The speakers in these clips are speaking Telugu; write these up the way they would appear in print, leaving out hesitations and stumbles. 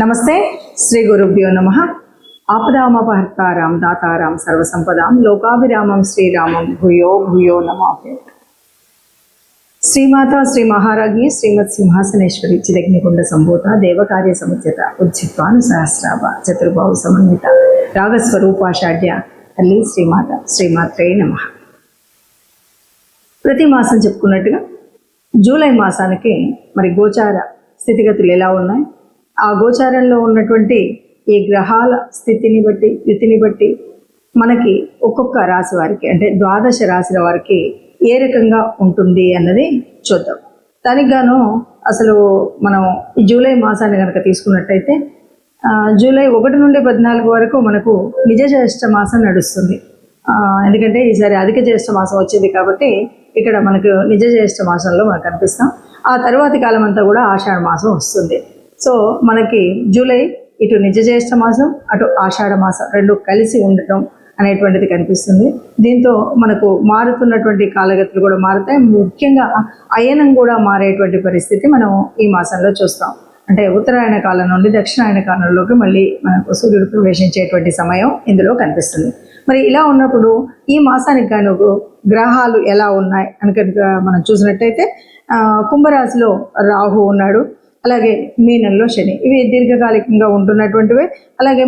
నమస్తే శ్రీ గురుభ్యో నమః. ఆపదామపహర్తారాం దాతారాం సర్వసంపదాం లోకాభిరామం శ్రీరామం భూయో భూయో నమామి. శ్రీమాత శ్రీ మహారాజ్ఞి శ్రీమత్ సింహాసనేశ్వరి చిదగ్నికుండ సంభూత దేవకార్య సముచిత ఉజ్జిత్వాను సహస్రాభ చతుర్బాహు సమన్విత రాగస్వరూపాషాఢ్య తల్లి శ్రీమాత శ్రీమాత్రే నమః. ప్రతి మాసం చెప్పుకున్నట్టుగా జూలై మాసానికి మరి గోచార స్థితిగతులు ఎలా ఉన్నాయి, ఆ గోచారంలో ఉన్నటువంటి ఈ గ్రహాల స్థితిని బట్టి యుతిని బట్టి మనకి ఒక్కొక్క రాశి వారికి అంటే ద్వాదశ రాశుల వారికి ఏ రకంగా ఉంటుంది అన్నది చూద్దాం. దానికి గాను అసలు మనం ఈ జూలై మాసాన్ని కనుక తీసుకున్నట్టయితే జూలై 1 నుండి 14 వరకు మనకు నిజ జ్యేష్ఠ మాసం నడుస్తుంది. ఎందుకంటే ఈసారి అధిక జ్యేష్ఠ మాసం వచ్చింది కాబట్టి ఇక్కడ మనకు నిజ జ్యేష్ఠ మాసంలో మనకు కనిపిస్తాం. ఆ తర్వాతి కాలం అంతా కూడా ఆషాఢ మాసం వస్తుంది. సో మనకి జూలై ఇటు నిజ జ్యేష్ఠ మాసం అటు ఆషాఢ మాసం రెండు కలిసి ఉండటం అనేటువంటిది కనిపిస్తుంది. దీంతో మనకు మారుతున్నటువంటి కాలగతులు కూడా మారుతాయి. ముఖ్యంగా అయనం కూడా మారేటువంటి పరిస్థితి మనం ఈ మాసంలో చూస్తాం. అంటే ఉత్తరాయణ కాలం నుండి దక్షిణాయన కాలంలోకి మళ్ళీ మనకు సూర్యుడు ప్రవేశించేటువంటి సమయం ఇందులో కనిపిస్తుంది. మరి ఇలా ఉన్నప్పుడు ఈ మాసానికి గాను గ్రహాలు ఎలా ఉన్నాయి అని కనుక మనం చూసినట్టయితే కుంభరాశిలో రాహు ఉన్నాడు, అలాగే మీనంలో శని, ఇవి దీర్ఘకాలికంగా ఉంటున్నటువంటివి. అలాగే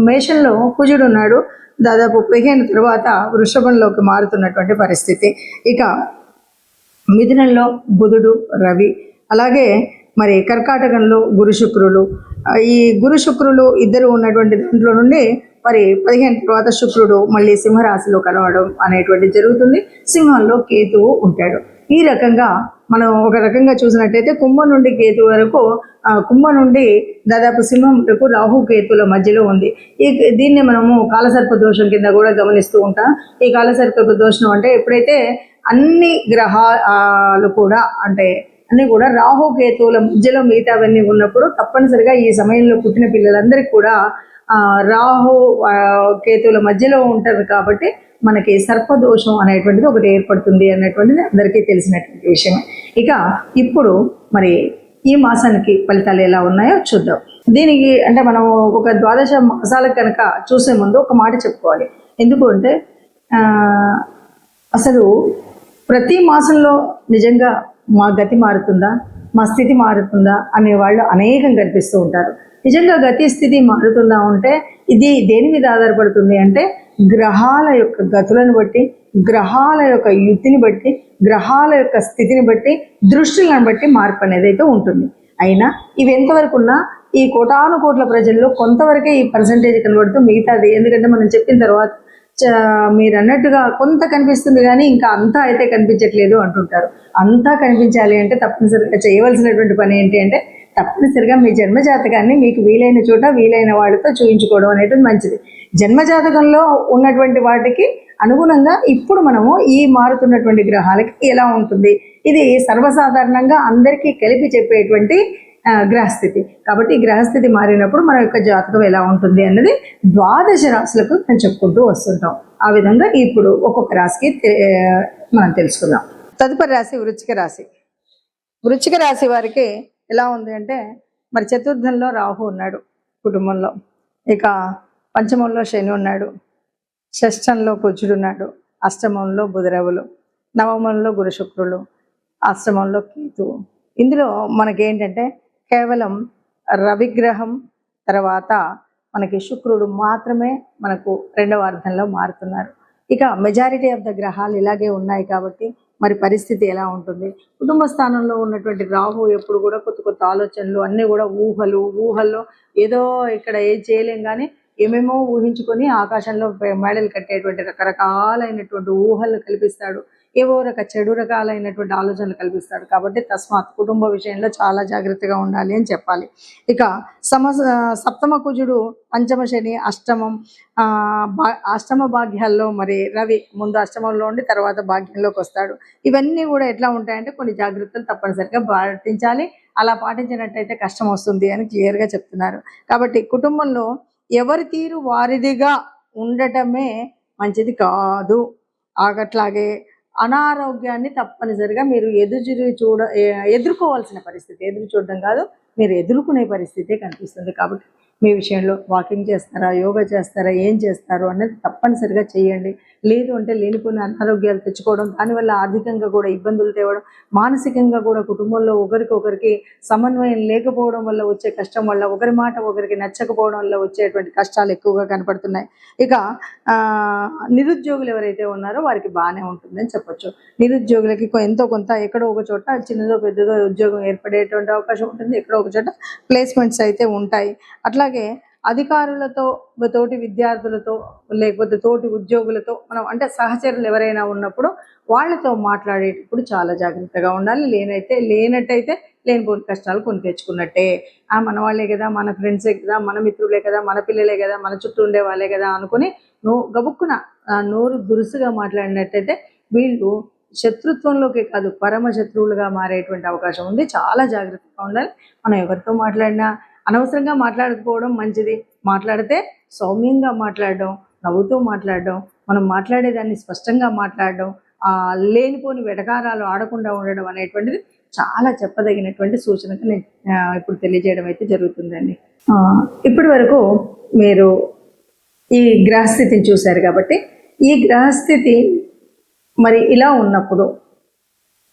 మేషంలో కుజుడు ఉన్నాడు, దాదాపు 15 తర్వాత వృషభంలోకి మారుతున్నటువంటి పరిస్థితి. ఇక మిథునంలో బుధుడు రవి, అలాగే మరి కర్కాటకంలో గురు శుక్రులు. ఈ గురు శుక్రులు ఇద్దరు ఉన్నటువంటి దాంట్లో నుండి మరి 15 తర్వాత శుక్రుడు మళ్ళీ సింహరాశిలో కలవడం అనేటువంటిది జరుగుతుంది. సింహంలో కేతువు ఉంటాడు. ఈ రకంగా మనం ఒక రకంగా చూసినట్టయితే కుంభం నుండి కేతు వరకు, కుంభం నుండి దాదాపు సింహం వరకు రాహు కేతుల మధ్యలో ఉంది. దీన్ని మనము కాలసర్ప దోషం కింద కూడా గమనిస్తూ ఉంటాం. ఈ కాలసర్ప దోషం అంటే ఎప్పుడైతే అన్ని గ్రహాలు కూడా అంటే అన్నీ కూడా రాహు కేతువుల మధ్యలో మిగతావన్నీ ఉన్నప్పుడు తప్పనిసరిగా ఈ సమయంలో పుట్టిన పిల్లలందరికీ కూడా రాహు కేతువుల మధ్యలో ఉంటారు కాబట్టి మనకి సర్పదోషం అనేటువంటిది ఒకటి ఏర్పడుతుంది అన్నటువంటిది అందరికీ తెలిసినటువంటి విషయం. ఇక ఇప్పుడు మరి ఈ మాసానికి ఫలితాలు ఎలా ఉన్నాయో చూద్దాం. దీనికి అంటే మనం ఒక ద్వాదశ మాసాలకు కనుక చూసే ముందు ఒక మాట చెప్పుకోవాలి. ఎందుకు అంటే అసలు ప్రతి మాసంలో నిజంగా మా గతి మారుతుందా, మా స్థితి మారుతుందా అనేవాళ్ళు అనేకం కనిపిస్తూ ఉంటారు. నిజంగా గతి స్థితి మారుతుందా అంటే ఇది దేని మీద ఆధారపడుతుంది అంటే గ్రహాల యొక్క గతులను బట్టి, గ్రహాల యొక్క యుతిని బట్టి, గ్రహాల యొక్క స్థితిని బట్టి, దృష్టిలను బట్టి మార్పు అనేది అయితే ఉంటుంది. అయినా ఇవి ఎంతవరకు ఉన్నా ఈ కోటాను కోట్ల ప్రజల్లో కొంతవరకే ఈ పర్సంటేజ్ కనబడుతూ మిగతాది, ఎందుకంటే మనం చెప్పిన తర్వాత మీరు అన్నట్టుగా కొంత కనిపిస్తుంది కానీ ఇంకా అంతా అయితే కనిపించట్లేదు అంటుంటారు. అంతా కనిపించాలి అంటే తప్పనిసరిగా చేయవలసినటువంటి పని ఏంటి అంటే తప్పనిసరిగా మీ జన్మజాతకాన్ని మీకు వీలైన చోట వీలైన వాళ్ళతో చూయించుకోవడం అనేది మంచిది. జన్మజాతకంలో ఉన్నటువంటి వాటికి అనుగుణంగా ఇప్పుడు మనము ఈ మారుతున్నటువంటి గ్రహాలకి ఎలా ఉంటుంది, ఇది సర్వసాధారణంగా అందరికీ కలిపి చెప్పేటువంటి గ్రహస్థితి. కాబట్టి గ్రహస్థితి మారినప్పుడు మన యొక్క జాతకం ఎలా ఉంటుంది అన్నది ద్వాదశ రాశులకు మనం చెప్పుకుంటూ వస్తుంటాం. ఆ విధంగా ఇప్పుడు ఒక్కొక్క రాశికి మనం తెలుసుకుందాం. తదుపరి రాశి వృశ్చిక రాశి. వృశ్చిక రాశి వారికి ఎలా ఉంది అంటే మరి చతుర్థంలో రాహు ఉన్నాడు కుటుంబంలో, ఇక పంచమంలో శని ఉన్నాడు, షష్టంలో కుజుడు ఉన్నాడు, అష్టమంలో బుధరవులు, నవమంలో గురు శుక్రులు, అష్టమంలో కేతువు. ఇందులో మనకేంటంటే కేవలం రవిగ్రహం తర్వాత మనకి శుక్రుడు మాత్రమే మనకు 2వ అర్థంలో మారుతున్నారు. ఇక మెజారిటీ ఆఫ్ ద గ్రహాలు ఇలాగే ఉన్నాయి కాబట్టి మరి పరిస్థితి ఎలా ఉంటుంది. కుటుంబ స్థానంలో ఉన్నటువంటి రాహు ఎప్పుడు కూడా కొత్త కొత్త ఆలోచనలు అన్నీ కూడా ఊహల్లో ఏదో ఇక్కడ ఏం చేయలేం కానీ ఏమేమో ఊహించుకొని ఆకాశంలో మేడలు కట్టేటువంటి రకరకాలైనటువంటి ఊహలు కల్పిస్తాడు. ఏవో చెడు రకాలైనటువంటి ఆలోచనలు కల్పిస్తాడు. కాబట్టి తస్మాత్ కుటుంబ విషయంలో చాలా జాగ్రత్తగా ఉండాలి అని చెప్పాలి. ఇక సప్తమ కుజుడు, పంచమ శని, అష్టమ భాగ్యాల్లో మరి రవి ముందు అష్టమంలో ఉండి తర్వాత భాగ్యంలోకి వస్తాడు. ఇవన్నీ కూడా ఎట్లా ఉంటాయంటే కొన్ని జాగ్రత్తలు తప్పనిసరిగా పాటించాలి. అలా పాటించినట్టయితే కష్టం వస్తుంది అని క్లియర్గా చెప్తున్నారు. కాబట్టి కుటుంబంలో ఎవరి తీరు వారిదిగా ఉండటమే మంచిది కాదు. అట్లాగే అనారోగ్యాన్ని తప్పనిసరిగా మీరు ఎదుర్కోవాల్సిన పరిస్థితి, ఎదురు చూడడం కాదు, మీరు ఎదుర్కొనే పరిస్థితే కనిపిస్తుంది. కాబట్టి మీ విషయంలో వాకింగ్ చేస్తారా, యోగా చేస్తారా, ఏం చేస్తారు అనేది తప్పనిసరిగా చేయండి. లేదు అంటే లేనిపోయిన అనారోగ్యాలు తెచ్చుకోవడం, దానివల్ల ఆర్థికంగా కూడా ఇబ్బందులు తేవడం, మానసికంగా కూడా కుటుంబంలో ఒకరికొకరికి సమన్వయం లేకపోవడం వల్ల వచ్చే కష్టం వల్ల, ఒకరి మాట ఒకరికి నచ్చకపోవడం వల్ల వచ్చేటువంటి కష్టాలు ఎక్కువగా కనపడుతున్నాయి. ఇక నిరుద్యోగులు ఎవరైతే ఉన్నారో వారికి బాగానే ఉంటుందని చెప్పొచ్చు. నిరుద్యోగులకి ఎంతో కొంత ఎక్కడో ఒక చోట చిన్నదో పెద్దదో ఉద్యోగం ఏర్పడేటువంటి అవకాశం ఉంటుంది. ఎక్కడో ఒక చోట ప్లేస్మెంట్స్ అయితే ఉంటాయి. అట్లాగే అధికారులతో, తోటి విద్యార్థులతో, లేకపోతే తోటి ఉద్యోగులతో మనం అంటే సహచరులు ఎవరైనా ఉన్నప్పుడు వాళ్ళతో మాట్లాడేటప్పుడు చాలా జాగ్రత్తగా ఉండాలి. లేనట్టయితే లేనిపోని కష్టాలు కొని తెచ్చుకున్నట్టే. మన వాళ్ళే కదా, మన ఫ్రెండ్సే కదా, మన మిత్రులే కదా, మన పిల్లలే కదా, మన చుట్టూ ఉండే వాళ్ళే కదా అనుకుని గబుక్కున నోరు దురుసుగా మాట్లాడినట్టయితే వీళ్ళు శత్రుత్వంలోకి కాదు పరమ శత్రువులుగా మారేటువంటి అవకాశం ఉంది. చాలా జాగ్రత్తగా ఉండాలి. మనం ఎవరితో మాట్లాడినా అనవసరంగా మాట్లాడకపోవడం మంచిది. మాట్లాడితే సౌమ్యంగా మాట్లాడడం, నవ్వుతూ మాట్లాడడం, మనం మాట్లాడేదాన్ని స్పష్టంగా మాట్లాడడం, లేనిపోని వెటకారాలు ఆడకుండా ఉండడం అనేటువంటిది చాలా చెప్పదగినటువంటి సూచనగా నేను ఇప్పుడు తెలియజేయడం అయితే జరుగుతుందండి. ఇప్పటి వరకు మీరు ఈ గ్రహస్థితిని చూశారు కాబట్టి ఈ గ్రహస్థితి మరి ఇలా ఉన్నప్పుడు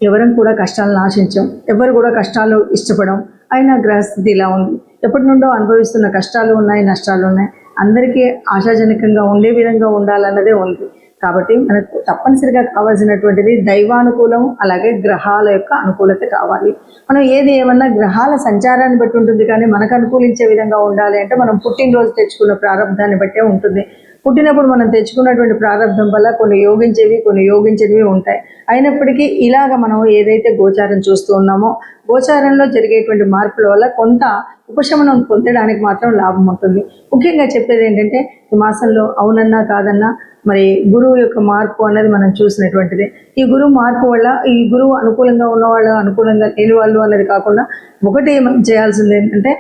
ఎవరం కూడా కష్టాలను ఆశించాం, ఎవరు కూడా కష్టాలు ఇష్టపడం. అయినా గ్రహస్థితి ఇలా ఉంది. ఎప్పటి నుండో అనుభవిస్తున్న కష్టాలు ఉన్నాయి, నష్టాలు ఉన్నాయి. అందరికీ ఆశాజనకంగా ఉండే విధంగా ఉండాలన్నదే ఉంది. కాబట్టి మనకు తప్పనిసరిగా కావాల్సినటువంటిది దైవానుకూలం, అలాగే గ్రహాల యొక్క అనుకూలత కావాలి. మనం ఏమన్నా గ్రహాల సంచారాన్ని బట్టి ఉంటుంది, కానీ మనకు అనుకూలించే విధంగా ఉండాలి అంటే మనం పుట్టినరోజు తెచ్చుకున్న ప్రారంభాన్ని బట్టే ఉంటుంది. పుట్టినప్పుడు మనం తెచ్చుకున్నటువంటి ప్రారంభం వల్ల కొన్ని యోగించేవి, కొన్ని యోగించేవి ఉంటాయి. అయినప్పటికీ ఇలాగ మనం ఏదైతే గోచారం చూస్తూ ఉన్నామో, గోచారంలో జరిగేటువంటి మార్పుల వల్ల కొంత ఉపశమనం పొందడానికి మాత్రం లాభం ఉంటుంది. ముఖ్యంగా చెప్పేది ఏంటంటే ఈ మాసంలో అవునన్నా కాదన్నా మరి గురువు యొక్క మార్పు అన్నది మనం చూసినటువంటిది. ఈ గురువు మార్పు వల్ల ఈ గురువు అనుకూలంగా ఉన్నవాళ్ళు, అనుకూలంగా లేని వాళ్ళు అన్నది కాకుండా ఒకటి మనం చేయాల్సింది ఏంటంటే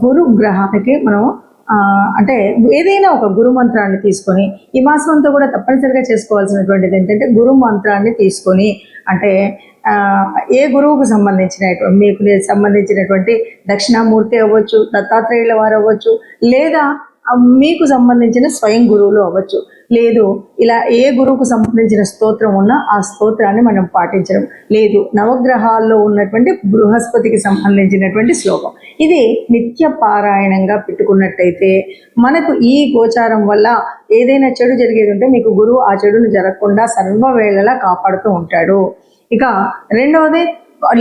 గురు గ్రహానికి మనం అంటే ఏదైనా ఒక గురు మంత్రాన్ని తీసుకొని ఈ మాసం అంతా కూడా తప్పనిసరిగా చేసుకోవాల్సినటువంటిది ఏంటంటే గురు మంత్రాన్ని తీసుకొని అంటే ఏ గురువుకు మీకు సంబంధించినటువంటి దక్షిణామూర్తి అవ్వచ్చు, దత్తాత్రేయుల వారు అవ్వచ్చు, లేదా మీకు సంబంధించిన స్వయం గురువులు అవ్వచ్చు. లేదు ఇలా ఏ గురువుకు సంబంధించిన స్తోత్రం ఉన్నా ఆ స్తోత్రాన్ని మనం పాటించడం. లేదు నవగ్రహాల్లో ఉన్నటువంటి బృహస్పతికి సంబంధించినటువంటి శ్లోకం ఇది నిత్య పారాయణంగా పెట్టుకున్నట్టయితే మనకు ఈ గోచారం వల్ల ఏదైనా చెడు జరిగేది ఉంటే మీకు గురువు ఆ చెడును జరగకుండా సర్వవేళలా కాపాడుతూ ఉంటాడు. ఇక రెండవది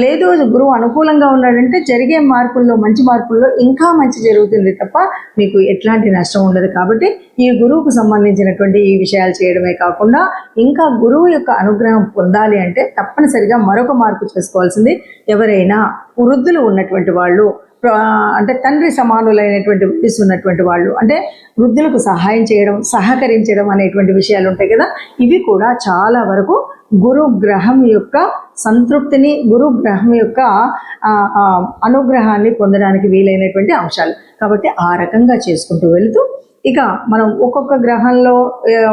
లేదు గురువు అనుకూలంగా ఉన్నాడంటే జరిగే మార్పుల్లో, మంచి మార్పుల్లో ఇంకా మంచి జరుగుతుంది తప్ప మీకు ఎట్లాంటి నష్టం ఉండదు. కాబట్టి ఈ గురువుకు సంబంధించినటువంటి ఈ విషయాలు చేయడమే కాకుండా ఇంకా గురువు యొక్క అనుగ్రహం పొందాలి అంటే తప్పనిసరిగా మరొక మార్పు చేసుకోవాల్సింది ఎవరైనా వృద్ధులు ఉన్నటువంటి వాళ్ళు, అంటే తండ్రి సమానులైనటువంటి వయసు ఉన్నటువంటి వాళ్ళు, అంటే వృద్ధులకు సహాయం చేయడం, సహకరించడం అనేటువంటి విషయాలు ఉంటాయి కదా, ఇవి కూడా చాలా వరకు గురు గ్రహం యొక్క సంతృప్తిని, గురు గ్రహం యొక్క అనుగ్రహాన్ని పొందడానికి వీలైనటువంటి అంశాలు. కాబట్టి ఆ రకంగా చేసుకుంటూ వెళుతూ ఇక మనం ఒక్కొక్క గ్రహంలో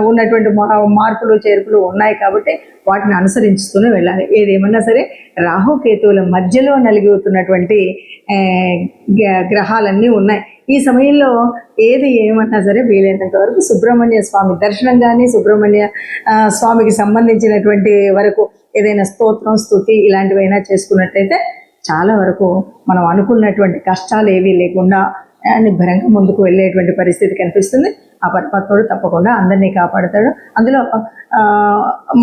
ఉన్నటువంటి మార్పులు చేర్పులు ఉన్నాయి కాబట్టి వాటిని అనుసరించుతూనే వెళ్ళాలి. ఏదేమన్నా సరే రాహుకేతువుల మధ్యలో నలిగిపోతున్నటువంటి గ్రహాలన్నీ ఉన్నాయి. ఈ సమయంలో ఏమన్నా సరే వీలైనంత వరకు సుబ్రహ్మణ్య స్వామి దర్శనం కానీ, సుబ్రహ్మణ్య స్వామికి సంబంధించినటువంటి వరకు ఏదైనా స్తోత్రం, స్తుతి ఇలాంటివైనా చేసుకున్నట్టయితే చాలా వరకు మనం అనుకున్నటువంటి కష్టాలు ఏవీ లేకుండా నిబ్బరంగా ముందుకు వెళ్ళేటువంటి పరిస్థితి కనిపిస్తుంది. ఆ పరమాత్ముడు తప్పకుండా అందరినీ కాపాడుతాడు. అందులో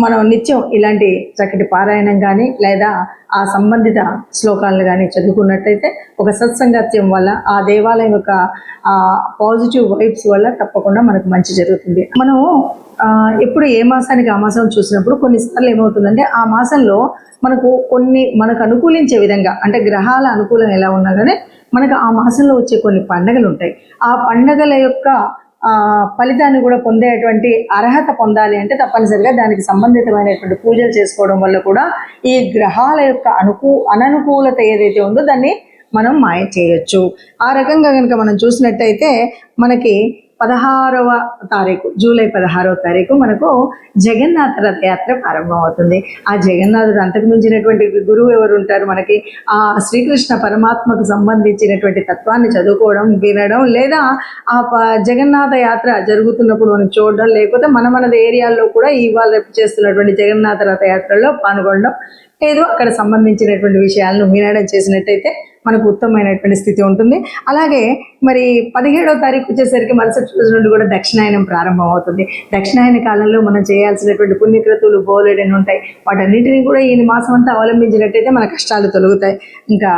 మనం నిత్యం ఇలాంటి చక్కటి పారాయణం కానీ లేదా ఆ సంబంధిత శ్లోకాలను కానీ చదువుకున్నట్టయితే ఒక సత్సంగత్యం వల్ల ఆ దేవాలయం యొక్క పాజిటివ్ వైబ్స్ వల్ల తప్పకుండా మనకు మంచి జరుగుతుంది. మనం ఎప్పుడు ఏ మాసానికి ఆ మాసం చూసినప్పుడు కొన్నిసార్లు ఏమవుతుందంటే ఆ మాసంలో మనకు అనుకూలించే విధంగా అంటే గ్రహాల అనుకూలం ఎలా ఉన్నా కానీ మనకు ఆ మాసంలో వచ్చే కొన్ని పండగలు ఉంటాయి. ఆ పండగల యొక్క ఫలితాన్ని కూడా పొందేటువంటి అర్హత పొందాలి అంటే తప్పనిసరిగా దానికి సంబంధితమైనటువంటి పూజలు చేసుకోవడం వల్ల కూడా ఈ గ్రహాల యొక్క అననుకూలత ఏదైతే ఉందో దాన్ని మనం మాయ చేయొచ్చు. ఆ రకంగా కనుక మనం చూసినట్టయితే మనకి 16వ తారీఖు, జూలై 16వ తారీఖు మనకు జగన్నాథ రథయాత్ర ప్రారంభమవుతుంది. ఆ జగన్నాథుడు అంతకు మించినటువంటి గురువు ఎవరు ఉంటారు మనకి? ఆ శ్రీకృష్ణ పరమాత్మకు సంబంధించినటువంటి తత్వాన్ని చదువుకోవడం, వినడం, లేదా ఆ జగన్నాథ యాత్ర జరుగుతున్నప్పుడు మనం చూడడం, లేకపోతే మన ఏరియాల్లో కూడా ఇవాళ రేపు చేస్తున్నటువంటి జగన్నాథ రథయాత్రలో పాల్గొనడం, ఏదో అక్కడ సంబంధించినటువంటి విషయాలను వినడం చేసినట్టయితే మనకు ఉత్తమమైనటువంటి స్థితి ఉంటుంది. అలాగే మరి 17వ తారీఖు వచ్చేసరికి మరుసటి రోజు నుండి కూడా దక్షిణాయనం ప్రారంభం అవుతుంది. దక్షిణాయన కాలంలో మనం చేయాల్సినటువంటి పుణ్యక్రతువులు బోలెడని ఉంటాయి. వాటన్నిటిని కూడా ఈ మాసం అంతా అవలంబించినట్టయితే మన కష్టాలు తొలగుతాయి. ఇంకా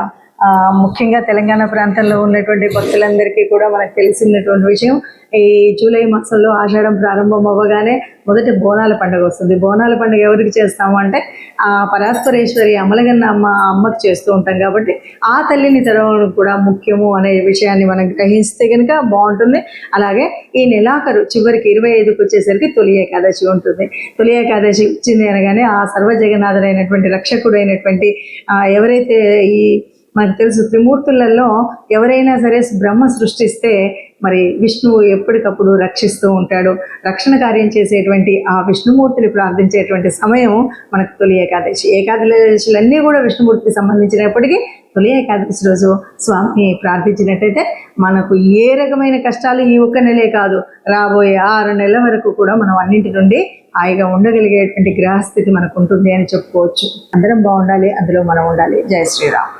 ముఖ్యంగా తెలంగాణ ప్రాంతంలో ఉన్నటువంటి భక్తులందరికీ కూడా మనకు తెలిసినటువంటి విషయం, ఈ జూలై మాసంలో ఆషాఢం ప్రారంభం అవ్వగానే మొదటి బోనాల పండుగ వస్తుంది. బోనాల పండుగ ఎవరికి చేస్తాము అంటే ఆ పరాత్పరేశ్వరి అమలగన్న అమ్మకి చేస్తూ ఉంటాం. కాబట్టి ఆ తల్లిని తెరవడం కూడా ముఖ్యము అనే విషయాన్ని మనం గ్రహిస్తే కనుక బాగుంటుంది. అలాగే ఈ నెలాఖరు చివరికి 25కి వచ్చేసరికి తొలి ఏకాదశి ఉంటుంది. తొలి ఏకాదశి వచ్చింది అనగానే ఆ సర్వజగన్నాథుడైనటువంటి రక్షకుడైనటువంటి ఎవరైతే ఈ మనకు తెలుసు త్రిమూర్తులలో ఎవరైనా సరే బ్రహ్మ సృష్టిస్తే మరి విష్ణువు ఎప్పటికప్పుడు రక్షిస్తూ ఉంటాడు. రక్షణ కార్యం చేసేటువంటి ఆ విష్ణుమూర్తిని ప్రార్థించేటువంటి సమయం మనకు తొలి ఏకాదశి. ఏకాదశులన్నీ కూడా విష్ణుమూర్తికి సంబంధించినప్పటికీ తొలి ఏకాదశి రోజు స్వామిని ప్రార్థించినట్టయితే మనకు ఏ రకమైన కష్టాలు ఈ ఒక్క నెలే కాదు, రాబోయే 6 నెలల వరకు కూడా మనం అన్నింటి నుండి హాయిగా ఉండగలిగేటువంటి గ్రహస్థితి మనకు ఉంటుంది అని చెప్పుకోవచ్చు. అందరం బాగుండాలి, అందులో మనం ఉండాలి. జై శ్రీరామ్.